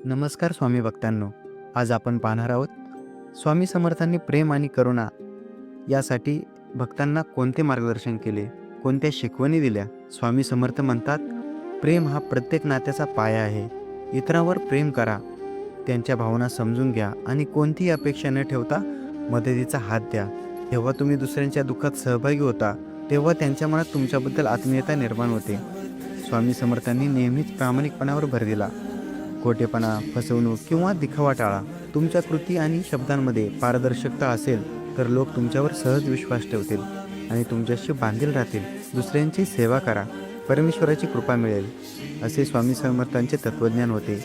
नमस्कार स्वामी भक्तांनो. आज आपण पाहणार आहोत स्वामी समर्थांनी प्रेम आणि करुणा यासाठी भक्तांना कोणते मार्गदर्शन केले, कोणत्या शिकवणी दिल्या. स्वामी समर्थ म्हणतात, प्रेम हा प्रत्येक नात्याचा पाया आहे. इतरांवर प्रेम करा, त्यांच्या भावना समजून घ्या आणि कोणतीही अपेक्षा न ठेवता मदतीचा हात द्या. जेव्हा तुम्ही दुसऱ्यांच्या दुःखात सहभागी होता तेव्हा त्यांच्या मनात तुमच्याबद्दल आत्मीयता निर्माण होते. स्वामी समर्थांनी नेहमीच प्रामाणिकपणावर भर दिला. खोटेपणा, फसवणूक किंवा दिखावा टाळा. तुमच्या कृती आणि शब्दांमध्ये पारदर्शकता असेल तर लोक तुमच्यावर सहज विश्वास ठेवतील आणि तुमच्याशी बांधील राहतील. दुसऱ्यांची सेवा करा, परमेश्वराची कृपा मिळेल, असे स्वामी समर्थांचे तत्त्वज्ञान होते.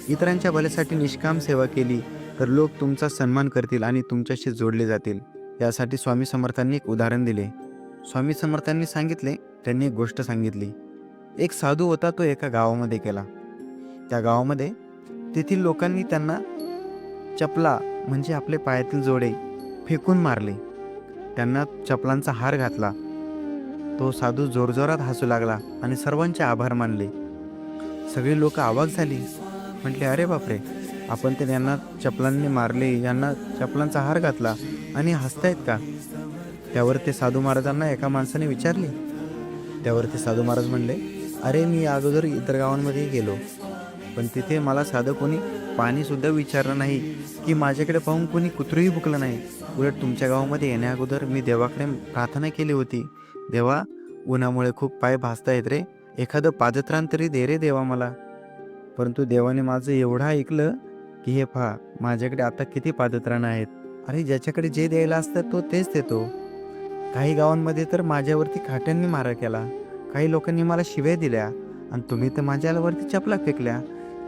इतरांच्या भल्यासाठी निष्काम सेवा केली तर लोक तुमचा सन्मान करतील आणि तुमच्याशी जोडले जातील. यासाठी स्वामी समर्थांनी एक उदाहरण दिले. स्वामी समर्थांनी सांगितले, त्यांनी एक गोष्ट सांगितली. एक साधू होता, तो एका गावामध्ये गेला. त्या गावामध्ये तेथील लोकांनी त्यांना चपला म्हणजे आपले पायातील जोडे फेकून मारले. त्यांना चपलांचा हार घातला. तो साधू जोरजोरात हसू लागला आणि सर्वांचे आभार मानले. सगळी लोक अवाक झाली. म्हटले, अरे बापरे, आपण तर यांना चपलांनी मारले, यांना चपलांचा हार घातला आणि हसतायत का? त्यावर ते साधू महाराजांना एका माणसाने विचारले. त्यावर ते साधू महाराज म्हणले, अरे मी अगोदर इतर गावांमध्ये गेलो, पण तिथे मला साधं कोणी पाणीसुद्धा विचारलं नाही की माझ्याकडे पाहून कोणी कुत्रीही भुकलं नाही. उलट तुमच्या गावामध्ये येण्या अगोदर मी देवाकडे प्रार्थना केली होती, देवा, उन्हामुळे खूप पाय भाजतायत रे, एखादं पादत्राण तरी दे रे देवा मला. परंतु देवाने माझं एवढं ऐकलं की हे पहा, माझ्याकडे आता किती पादत्राण आहेत. अरे ज्याच्याकडे जे द्यायला असतं तो तेच देतो. काही गावांमध्ये तर माझ्यावरती काट्यांनी मारा केला. काही लोकांनी मला शिव्या दिल्या आणि तुम्ही तर माझ्यावरती चपला फेकल्या.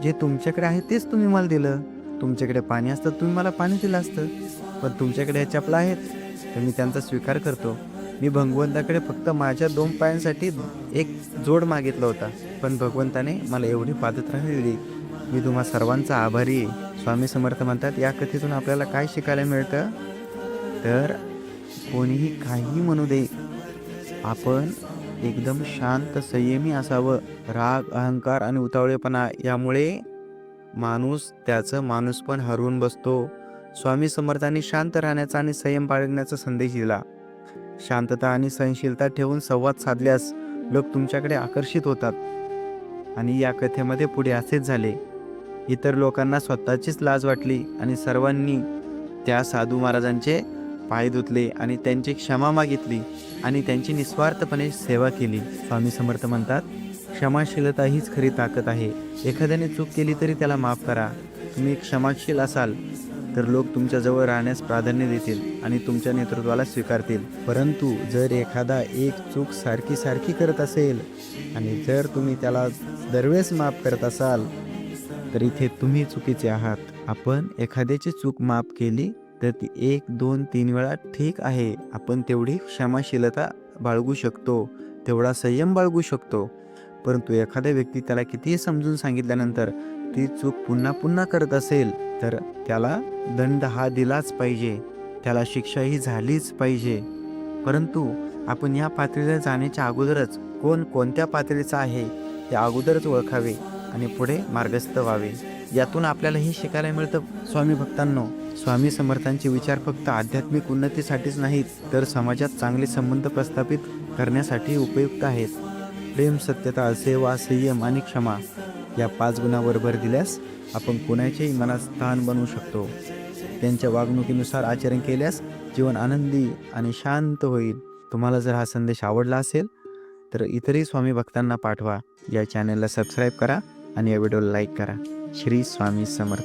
जे तुमच्याकडे आहे तेच तुम्ही मला दिलं. तुमच्याकडे पाणी असतं, तुम्ही मला पाणी दिलं असतं. पण तुमच्याकडे ह्या चपला आहेत तर मी त्यांचा स्वीकार करतो. मी भगवंताकडे फक्त माझ्या 2 पायांसाठी एक जोड मागितला होता, पण भगवंताने मला एवढी पादत्राणे दिली. मी तुम्हा सर्वांचा आभारी आहे. स्वामी समर्थ म्हणतात, या कथेतून आपल्याला काय शिकायला मिळतं? तर कोणीही काहीही म्हणू दे, आपण एकदम शांत संयमी असावं. राग, अहंकार आणि उतावळेपणा यामुळे माणूस त्याचं माणूसपण हरवून बसतो. स्वामी समर्थांनी शांत राहण्याचा आणि संयम बाळगण्याचा संदेश दिला. शांतता आणि सहनशीलता ठेवून संवाद साधल्यास लोक तुमच्याकडे आकर्षित होतात. आणि या कथेमध्ये पुढे असेच झाले. इतर लोकांना स्वतःचीच लाज वाटली आणि सर्वांनी त्या साधू महाराजांचे पाय धुतले आणि त्यांची क्षमा मागितली आणि त्यांची निस्वार्थपणे सेवा केली. स्वामी समर्थ म्हणतात, क्षमाशीलता हीच खरी ताकद आहे. एखाद्याने चूक केली तरी त्याला माफ करा. तुम्ही क्षमाशील असाल तर लोक तुमच्याजवळ राहण्यास प्राधान्य देतील आणि तुमच्या नेतृत्वाला स्वीकारतील. परंतु जर एखादा एक चूक सारखी सारखी करत असेल आणि जर तुम्ही त्याला दरवेळेस माफ करत असाल तर इथे तुम्ही चुकीचे आहात. आपण एखाद्याची चूक माफ केली तर ती 1, 2, 3 वेळा ठीक आहे. आपण तेवढी क्षमाशीलता बाळगू शकतो, तेवढा संयम बाळगू शकतो. परंतु एखाद्या व्यक्ती त्याला कितीही समजून सांगितल्यानंतर ती चूक पुन्हा पुन्हा करत असेल तर त्याला दंड हा दिलाच पाहिजे, त्याला शिक्षाही झालीच पाहिजे. परंतु आपण या पातळीला जाण्याच्या अगोदरच कोण कोणत्या पातळीचा आहे हे अगोदरच ओळखावे आणि पुढे मार्गस्थ व्हावे. यातून आपल्याला हे शिकायला मिळतं. स्वामी भक्तांनो, स्वामी समर्थांचे विचार फक्त आध्यात्मिक उन्नतीसाठीच नाहीत तर समाजात चांगले संबंध प्रस्थापित करण्यासाठी उपयुक्त आहेत. प्रेम, सत्यता, सेवा, संयम आणि क्षमा या 5 गुणांवर भर दिल्यास आपण कोणाच्याही मनात स्थान बनवू शकतो. त्यांच्या वागणुकीनुसार आचरण केल्यास जीवन आनंदी आणि शांत होईल. तुम्हाला जर हा संदेश आवडला असेल तर इतरही स्वामी भक्तांना पाठवा. या चॅनलला सबस्क्राईब करा आणि या व्हिडिओला लाईक करा. श्री स्वामी समर्थ.